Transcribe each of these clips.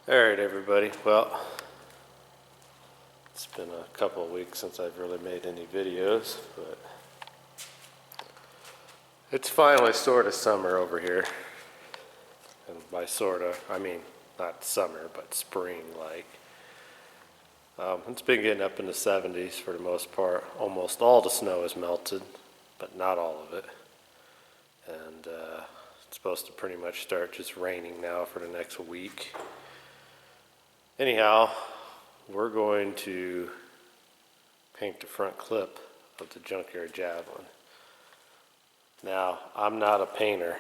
Alright everybody, well, it's been a couple of weeks since I've really made any videos, but it's finally sort of summer over here. And by sort of, I mean not summer, but spring-like. It's been getting up in the 70s for the most part. Almost all the snow is melted, but not all of it. And it's supposed to pretty much start just raining now for the next week. Anyhow, we're going to paint the front clip of the junkyard Javelin. Now, I'm not a painter,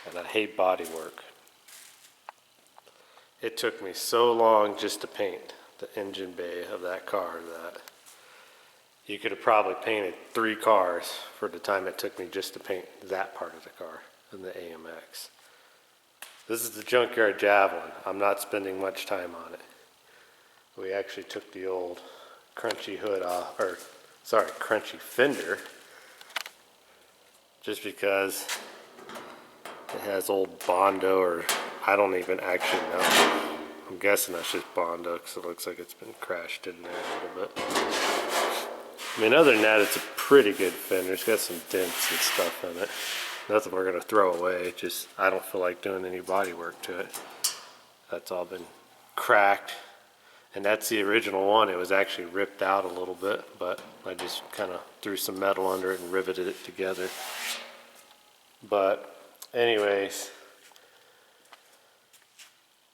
and I hate body work. It took me so long just to paint the engine bay of that car that you could have probably painted 3 cars for the time it took me just to paint that part of the car in the AMX. This is the junkyard Javelin. I'm not spending much time on it. We actually took the old crunchy hood off, crunchy fender, just because it has old Bondo, or I don't even actually know. I'm guessing that's just Bondo because it looks like it's been crashed in there a little bit. I mean, other than that, it's a pretty good fender. It's got some dents and stuff in it. Nothing we're going to throw away, just I don't feel like doing any body work to it. That's all been cracked. And that's the original one. It was actually ripped out a little bit, but I just kind of threw some metal under it and riveted it together. But anyways,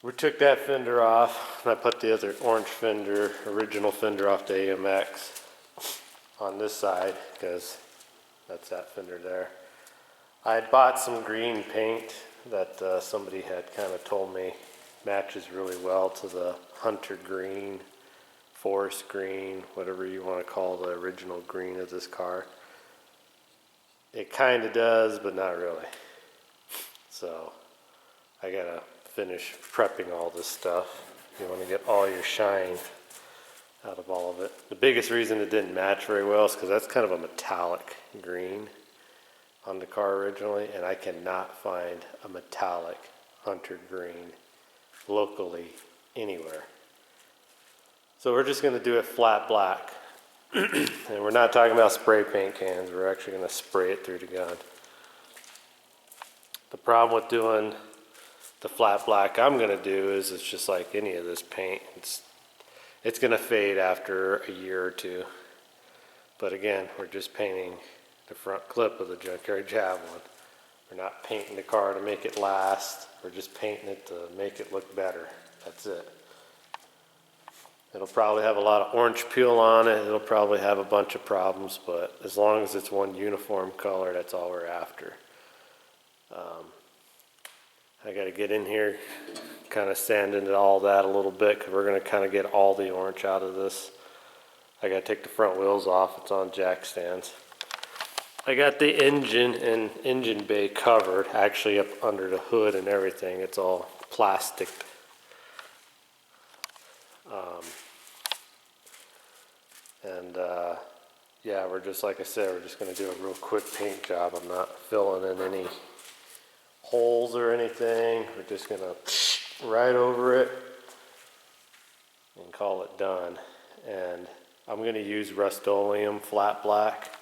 we took that fender off, and I put the other orange fender, original fender off the AMX on this side, because that's that fender there. I had bought some green paint that somebody had kind of told me matches really well to the hunter green, forest green, whatever you want to call the original green of this car. It kind of does, but not really. So I gotta finish prepping all this stuff. You want to get all your shine out of all of it. The biggest reason it didn't match very well is because that's kind of a metallic green on the car originally, and I cannot find a metallic hunter green locally anywhere. So we're just going to do it flat black. And we're not talking about spray paint cans, we're actually going to spray it through the gun. The problem with doing the flat black I'm going to do is it's just like any of this paint. It's going to fade after a year or two. But again, we're just painting the front clip of the junkyard Javelin. We're not painting the car to make it last. We're just painting it to make it look better. That's it. It'll probably have a lot of orange peel on it. It'll probably have a bunch of problems, but as long as it's one uniform color, that's all we're after. I got to get in here, kind of sand into all that a little bit, because we're going to kind of get all the orange out of this. I got to take the front wheels off. It's on jack stands. I got the engine and engine bay covered, actually up under the hood and everything. It's all plastic. Yeah, we're just, like I said, we're just going to do a real quick paint job. I'm not filling in any holes or anything. We're just going to right over it and call it done. And I'm going to use rustoleum flat black.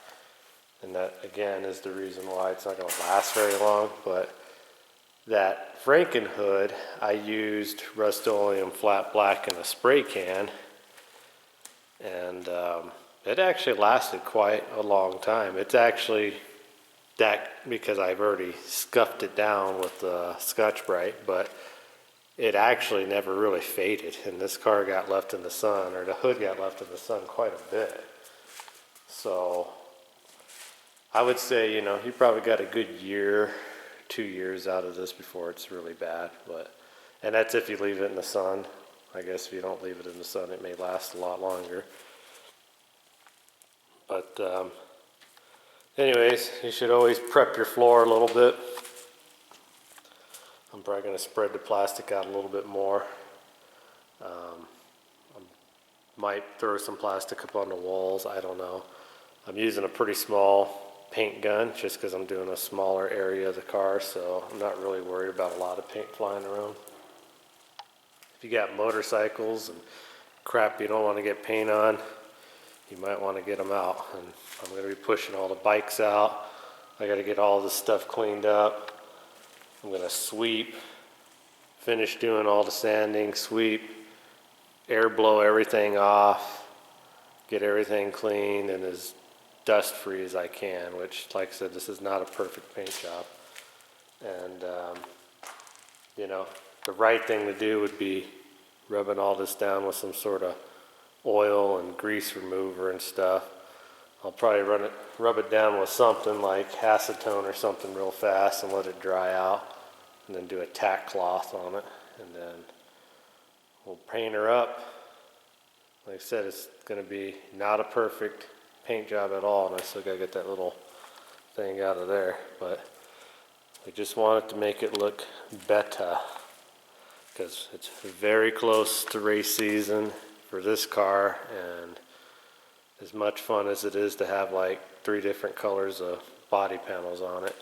And that, again, is the reason why it's not going to last very long. But that Franken hood, I used Rust-Oleum flat black in a spray can. And it actually lasted quite a long time. It's actually that because I've already scuffed it down with the Scotch-Brite, but it actually never really faded. And this car got left in the sun, or the hood got left in the sun quite a bit. So I would say, you know, you probably got a good year, 2 years out of this before it's really bad. And that's if you leave it in the sun. I guess if you don't leave it in the sun, it may last a lot longer. But anyways, you should always prep your floor a little bit. I'm probably going to spread the plastic out a little bit more. I might throw some plastic up on the walls, I don't know. I'm using a pretty small paint gun just because I'm doing a smaller area of the car, so I'm not really worried about a lot of paint flying around. if you got motorcycles and crap you don't want to get paint on, you might want to get them out. And I'm going to be pushing all the bikes out. I got to get all this stuff cleaned up. I'm going to sweep, finish doing all the sanding, sweep, air blow everything off, get everything clean and as dust free as I can, which, like I said, this is not a perfect paint job. And you know, the right thing to do would be rubbing all this down with some sort of oil and grease remover and stuff. I'll probably rub it down with something like acetone or something real fast and let it dry out, and then do a tack cloth on it, and then we'll paint her up. Like I said, it's going to be not a perfect paint job at all, and I still got to get that little thing out of there, but I just wanted to make it look better because it's very close to race season for this car, and as much fun as it is to have like 3 different colors of body panels on it.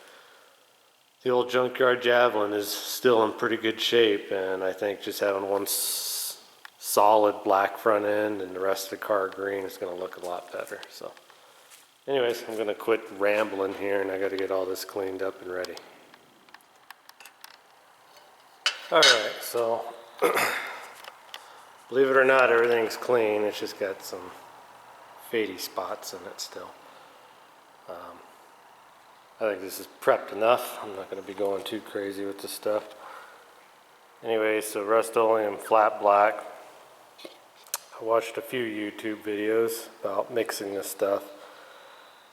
The old junkyard Javelin is still in pretty good shape, and I think just having one solid black front end and the rest of the car green is going to look a lot better. So anyways, I'm going to quit rambling here, and I got to get all this cleaned up and ready. Alright, so believe it or not, everything's clean. It's just got some fadey spots in it still. I think this is prepped enough. I'm not going to be going too crazy with this stuff. Anyway, so rustoleum flat black. I watched a few YouTube videos about mixing this stuff.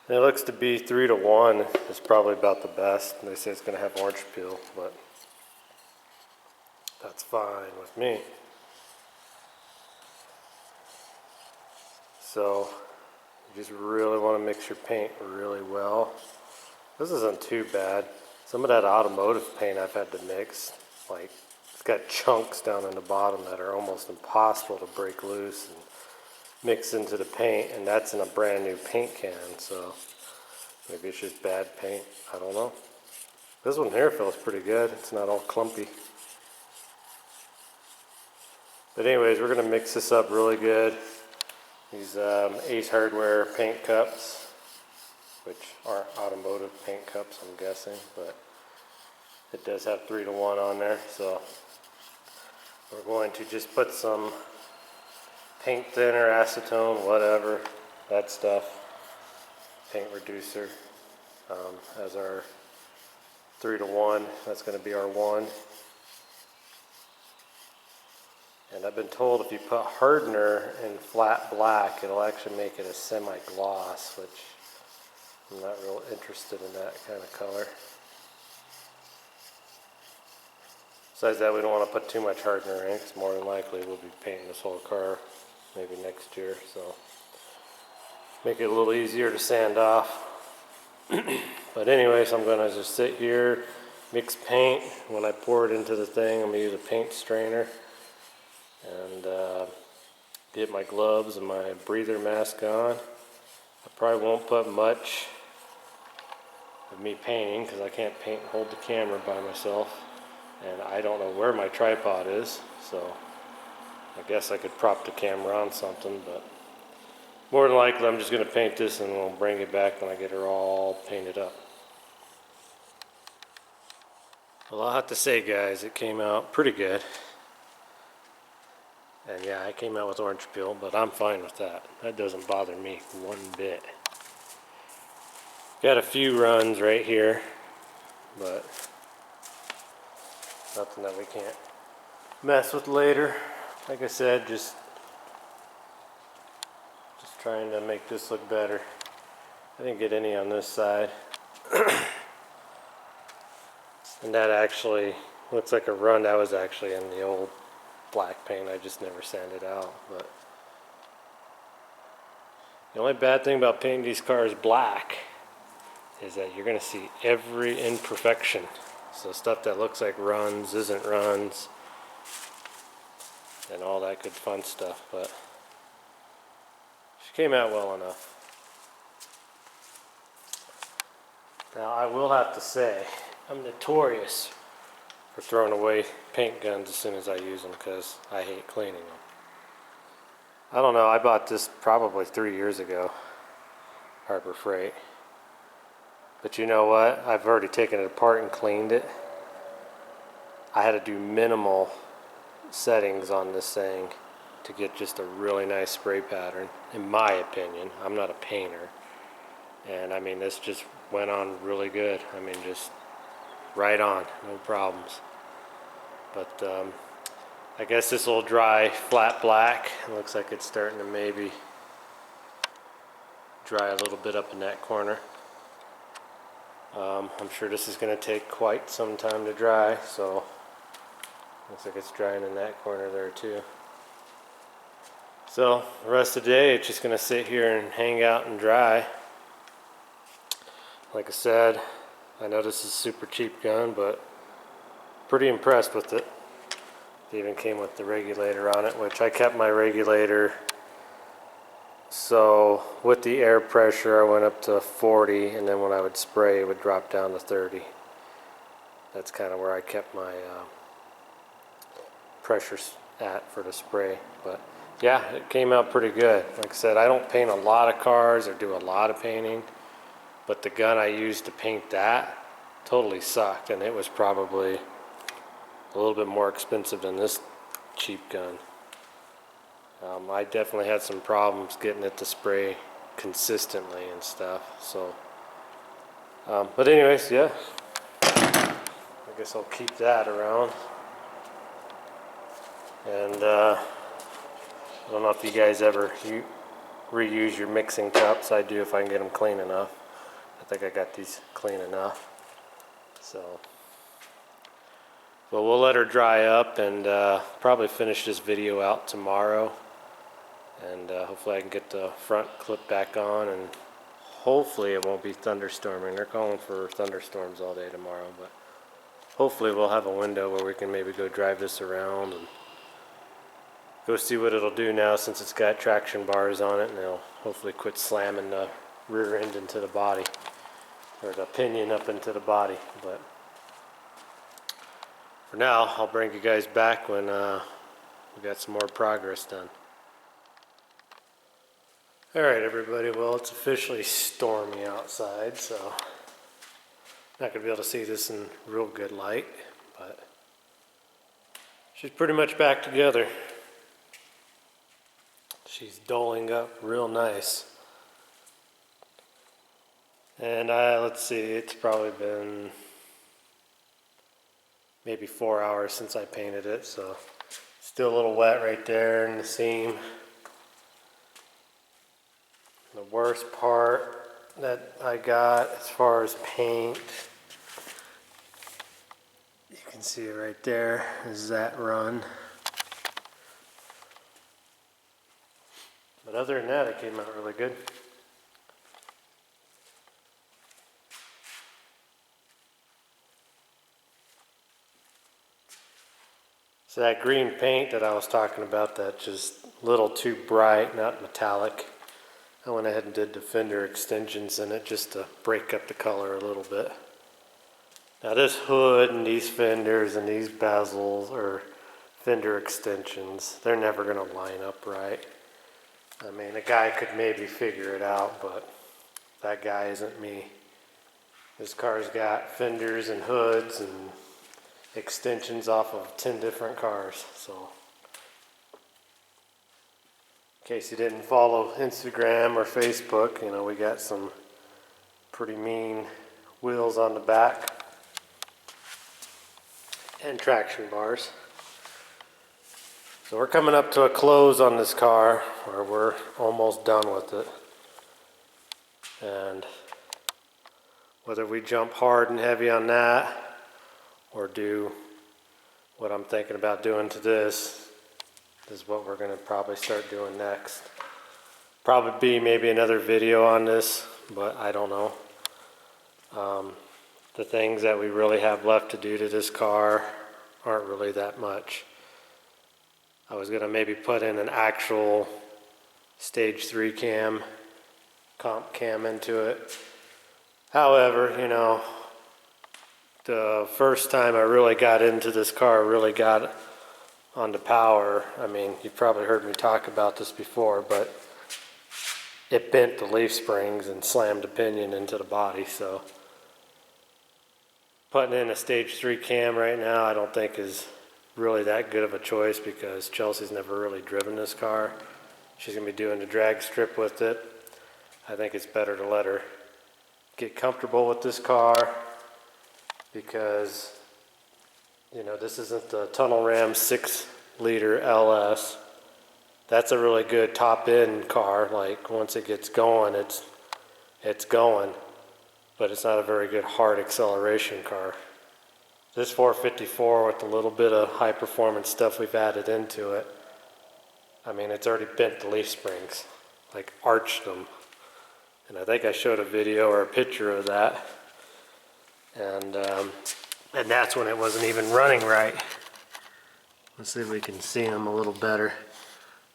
And it looks to be 3 to 1 is probably about the best. And they say it's going to have orange peel, but that's fine with me. So you just really want to mix your paint really well. This isn't too bad. Some of that automotive paint I've had to mix, like it's got chunks down in the bottom that are almost impossible to break loose and mix into the paint, and that's in a brand new paint can, so maybe it's just bad paint, I don't know. This one here feels pretty good. It's not all clumpy. But anyways, we're going to mix this up really good. These Ace Hardware paint cups, which aren't automotive paint cups, I'm guessing, but it does have 3 to 1 on there. So we're going to just put some paint thinner, acetone, whatever, that stuff, paint reducer as our 3 to 1. That's going to be our 1. And I've been told if you put hardener in flat black, it'll actually make it a semi-gloss, which I'm not real interested in that kind of color. Besides that, we don't want to put too much hardener in, because more than likely we'll be painting this whole car maybe next year. So make it a little easier to sand off. But anyways, I'm going to just sit here, mix paint. When I pour it into the thing, I'm going to use a paint strainer. And get my gloves and my breather mask on. I probably won't put much of me painting because I can't paint and hold the camera by myself, and I don't know where my tripod is, so I guess I could prop the camera on something, but more than likely I'm just going to paint this and we'll bring it back when I get her all painted up. Well, I'll have to say, guys, it came out pretty good. And yeah, I came out with orange peel, but I'm fine with that. That doesn't bother me one bit. Got a few runs right here, but nothing that we can't mess with later. Like I said, just trying to make this look better. I didn't get any on this side. And that actually looks like a run that was actually in the old black paint. I just never sanded out. But the only bad thing about painting these cars black is that you're going to see every imperfection. So stuff that looks like runs isn't runs, and all that good fun stuff. But she came out well enough. Now I will have to say, I'm notorious for throwing away paint guns as soon as I use them because I hate cleaning them. I don't know, I bought this probably 3 years ago, Harbor Freight. But you know what? I've already taken it apart and cleaned it. I had to do minimal settings on this thing to get just a really nice spray pattern, in my opinion. I'm not a painter. And I mean, this just went on really good. I mean, just right on, no problems. But I guess this will dry flat black. It looks like it's starting to maybe dry a little bit up in that corner. I'm sure this is going to take quite some time to dry, so looks like it's drying in that corner there too. So the rest of the day it's just going to sit here and hang out and dry. Like I said, I know this is a super cheap gun, but pretty impressed with it. It even came with the regulator on it, which I kept my regulator. So with the air pressure I went up to 40, and then when I would spray it would drop down to 30. That's kind of where I kept my pressure at for the spray. But yeah, it came out pretty good. Like I said, I don't paint a lot of cars or do a lot of painting, but the gun I used to paint that totally sucked, and it was probably a little bit more expensive than this cheap gun. I definitely had some problems getting it to spray consistently and stuff. So, but anyways, yeah, I guess I'll keep that around. And I don't know if you guys ever reuse your mixing cups. I do if I can get them clean enough. I think I got these clean enough. So, but we'll let her dry up and probably finish this video out tomorrow. And hopefully I can get the front clip back on, and hopefully it won't be thunderstorming. They're calling for thunderstorms all day tomorrow, but hopefully we'll have a window where we can maybe go drive this around and go see what it'll do now, since it's got traction bars on it, and it'll hopefully quit slamming the rear end into the body, or the pinion up into the body. But for now, I'll bring you guys back when we got some more progress done. Alright everybody, well, it's officially stormy outside, so not going to be able to see this in real good light, but she's pretty much back together. She's doling up real nice. And let's see, it's probably been maybe 4 hours since I painted it, so still a little wet right there in the seam. The worst part that I got as far as paint, you can see it right there, is that run. But other than that, it came out really good. So that green paint that I was talking about, that's just a little too bright, not metallic. I went ahead and did the fender extensions in it just to break up the color a little bit. Now this hood and these fenders and these bezels or fender extensions, they're never going to line up right. I mean, a guy could maybe figure it out, but that guy isn't me. This car's got fenders and hoods and extensions off of 10 different cars, so in case you didn't follow Instagram or Facebook, you know, we got some pretty mean wheels on the back and traction bars. So we're coming up to a close on this car, or we're almost done with it. And whether we jump hard and heavy on that or do what I'm thinking about doing to this is what we're going to probably start doing next. Probably be maybe another video on this, but I don't know. The things that we really have left to do to this car aren't really that much. I was going to maybe put in an actual stage 3 cam, comp cam into it. However, you know, the first time I really got into this car, really got onto power, I mean, you've probably heard me talk about this before, but it bent the leaf springs and slammed the pinion into the body, so putting in a stage 3 cam right now I don't think is really that good of a choice because Chelsea's never really driven this car. She's going to be doing the drag strip with it. I think it's better to let her get comfortable with this car because, you know, this isn't the Tunnel Ram 6-liter LS. That's a really good top-end car. Like, once it gets going, it's going. But it's not a very good hard acceleration car. This 454 with a little bit of high-performance stuff we've added into it, I mean, it's already bent the leaf springs, like arched them. And I think I showed a video or a picture of that. And that's when it wasn't even running right. Let's see if we can see them a little better.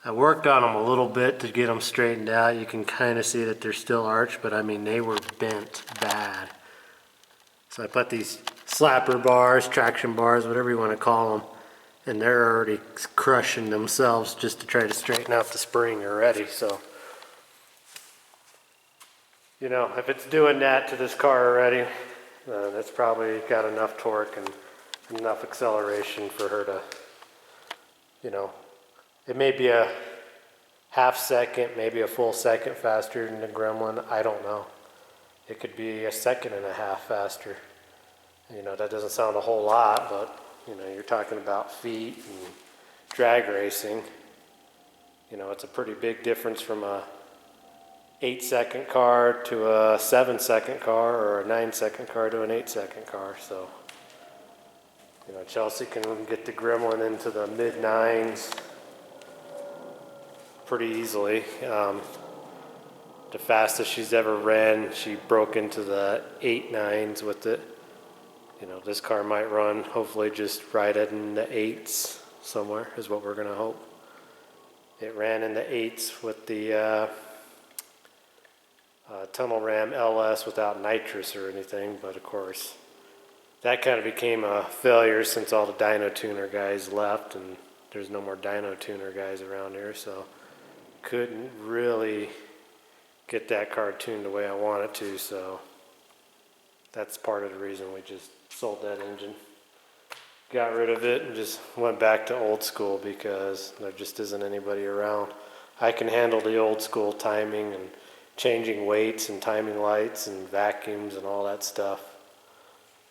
I worked on them a little bit to get them straightened out. You can kind of see that they're still arched, but I mean, they were bent bad. So I put these slapper bars, traction bars, whatever you want to call them, and they're already crushing themselves just to try to straighten out the spring already. So, you know, if it's doing that to this car already, that's probably got enough torque and enough acceleration for her to, you know, it may be a half second, maybe a full second faster than the Gremlin. I don't know. It could be a second and a half faster. You know, that doesn't sound a whole lot, but you know, you're talking about feet and drag racing. You know, it's a pretty big difference from a 8-second car to a 7-second car or a 9-second car to an 8-second car. So, you know, Chelsea can get the Gremlin into the mid-9s pretty easily. The fastest she's ever ran, she broke into the 8-9s with it. You know, this car might run hopefully just right in the 8s somewhere is what we're going to hope. It ran in the 8s with the Tunnel Ram LS without nitrous or anything, but of course that kind of became a failure since all the dyno tuner guys left and there's no more dyno tuner guys around here, so couldn't really get that car tuned the way I want it to, so that's part of the reason we just sold that engine. Got rid of it and just went back to old school because there just isn't anybody around. I can handle the old school timing and changing weights and timing lights and vacuums and all that stuff.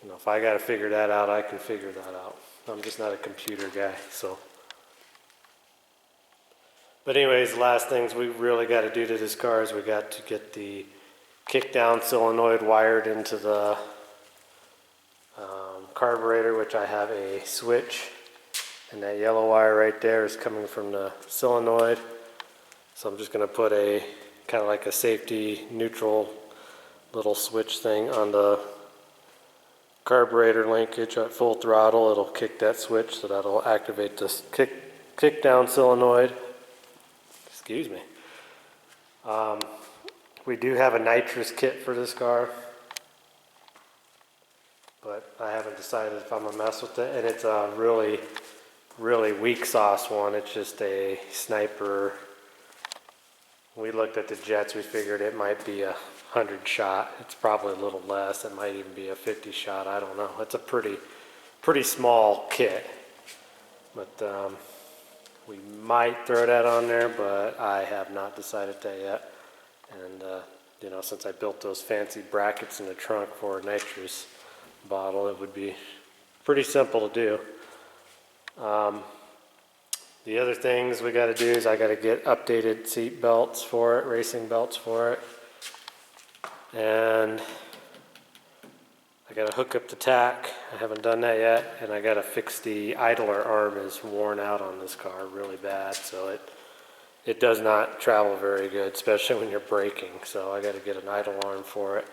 You know, if I got to figure that out, I can figure that out. I'm just not a computer guy, so. But anyways, the last things we really got to do to this car is we got to get the kick-down solenoid wired into the carburetor, which I have a switch, and that yellow wire right there is coming from the solenoid. So I'm just going to put a kind of like a safety neutral little switch thing on the carburetor linkage at full throttle. It'll kick that switch, so that'll activate this kick down solenoid. Excuse me. We do have a nitrous kit for this car, but I haven't decided if I'm gonna mess with it, and it's a really, really weak sauce one. It's just a sniper. We looked at the jets, we figured it might be a 100 shot. It's probably a little less. It might even be a 50 shot. I don't know. It's a pretty small kit, but we might throw that on there, but I have not decided that yet. And you know, since I built those fancy brackets in the trunk for a nitrous bottle, it would be pretty simple to do. The other things we got to do is I got to get updated seat belts for it, racing belts for it. And I got to hook up the tack. I haven't done that yet. And I got to fix the idler arm. Is worn out on this car really bad. So it does not travel very good, especially when you're braking. So I got to get an idle arm for it.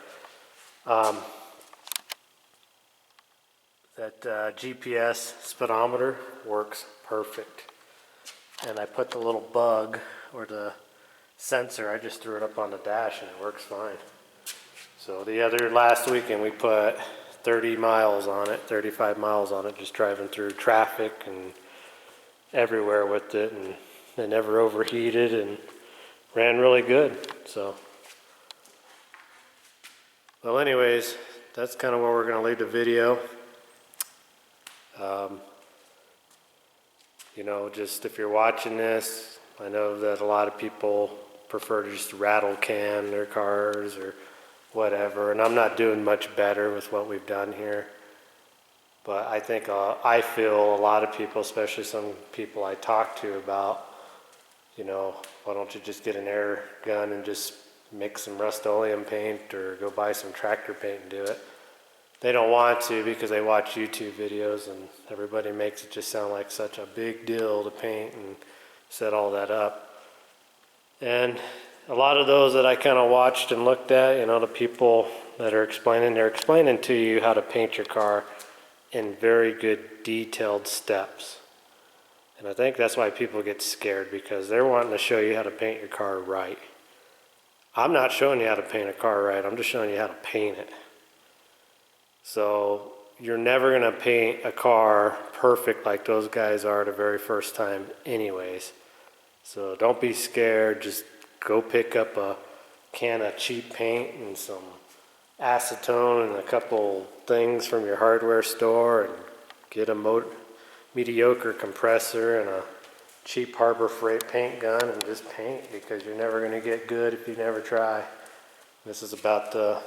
That GPS speedometer works perfect. And I put the little bug or the sensor, I just threw it up on the dash and it works fine. So the last weekend we put 30 miles on it, 35 miles on it, just driving through traffic and everywhere with it, and it never overheated and ran really good. So, well, anyways, that's kind of where we're going to leave the video. You know, just if you're watching this, I know that a lot of people prefer to just rattle can their cars or whatever, and I'm not doing much better with what we've done here. But I think, I feel a lot of people, especially some people I talk to about, you know, why don't you just get an air gun and just mix some rustoleum paint or go buy some tractor paint and do it. They don't want to because they watch YouTube videos and everybody makes it just sound like such a big deal to paint and set all that up. And a lot of those that I kind of watched and looked at, you know, the people that are explaining, they're explaining to you how to paint your car in very good detailed steps. And I think that's why people get scared, because they're wanting to show you how to paint your car right. I'm not showing you how to paint a car right, I'm just showing you how to paint it. So you're never going to paint a car perfect like those guys are the very first time anyways. So don't be scared, just go pick up a can of cheap paint and some acetone and a couple things from your hardware store and get a mediocre compressor and a cheap Harbor Freight paint gun and just paint, because you're never going to get good if you never try. This is about the,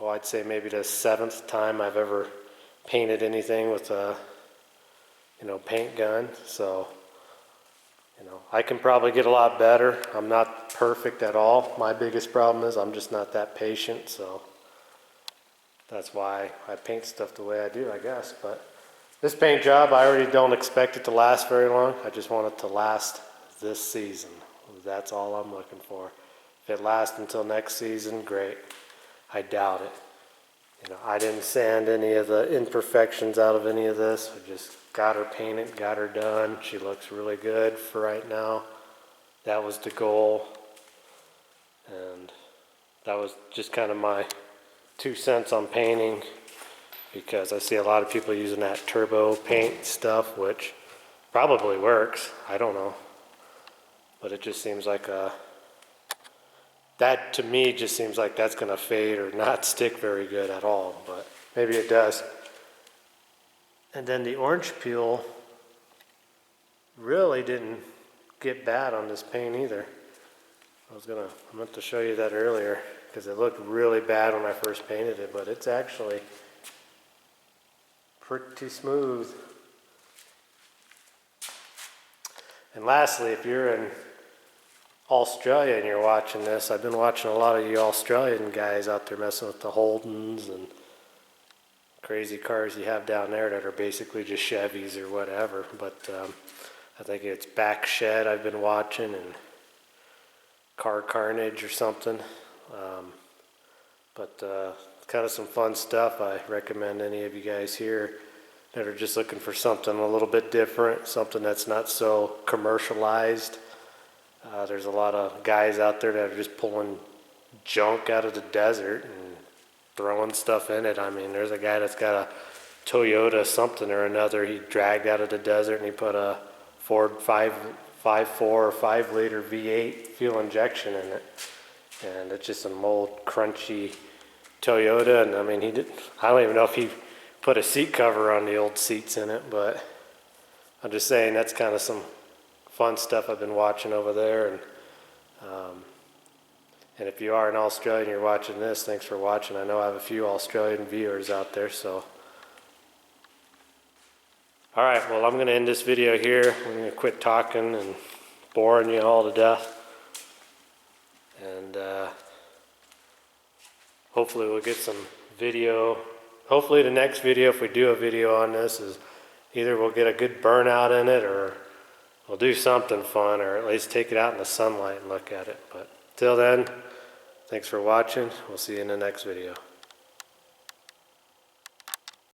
I'd say maybe the 7th time I've ever painted anything with a, you know, paint gun. So, you know, I can probably get a lot better. I'm not perfect at all. My biggest problem is I'm just not that patient, so that's why I paint stuff the way I do, I guess. But this paint job, I already don't expect it to last very long. I just want it to last this season. That's all I'm looking for. If it lasts until next season, great. I doubt it. You know, I didn't sand any of the imperfections out of any of this. I just got her painted, got her done. She looks really good for right now. That was the goal. And that was just kind of my 2 cents on painting, because I see a lot of people using that turbo paint stuff, which probably works. I don't know. But it just seems like that to me just seems like that's going to fade or not stick very good at all, but maybe it does. And then the orange peel really didn't get bad on this paint either. I meant to show you that earlier, because it looked really bad when I first painted it, but it's actually pretty smooth. And lastly, if you're in Australia and you're watching this, I've been watching a lot of you Australian guys out there messing with the Holdens and crazy cars you have down there that are basically just Chevys or whatever. But I think it's Back Shed I've been watching, and Car Carnage or something. But kind of some fun stuff. I recommend any of you guys here that are just looking for something a little bit different, something that's not so commercialized. There's a lot of guys out there that are just pulling junk out of the desert and throwing stuff in it. I mean, there's a guy that's got a Toyota something or another he dragged out of the desert, and he put a Ford 5.4 or 5 liter V8 fuel injection in it. And it's just some old crunchy Toyota, and I mean, I don't even know if he put a seat cover on the old seats in it, but I'm just saying that's kind of some fun stuff I've been watching over there. And if you are in Australia and you're watching this, thanks for watching. I know I have a few Australian viewers out there, so. All right, well, I'm going to end this video here. I'm going to quit talking and boring you all to death. And hopefully we'll get some video. Hopefully the next video, if we do a video on this, is either we'll get a good burnout in it, or we'll do something fun, or at least take it out in the sunlight and look at it. But till then, thanks for watching. We'll see you in the next video.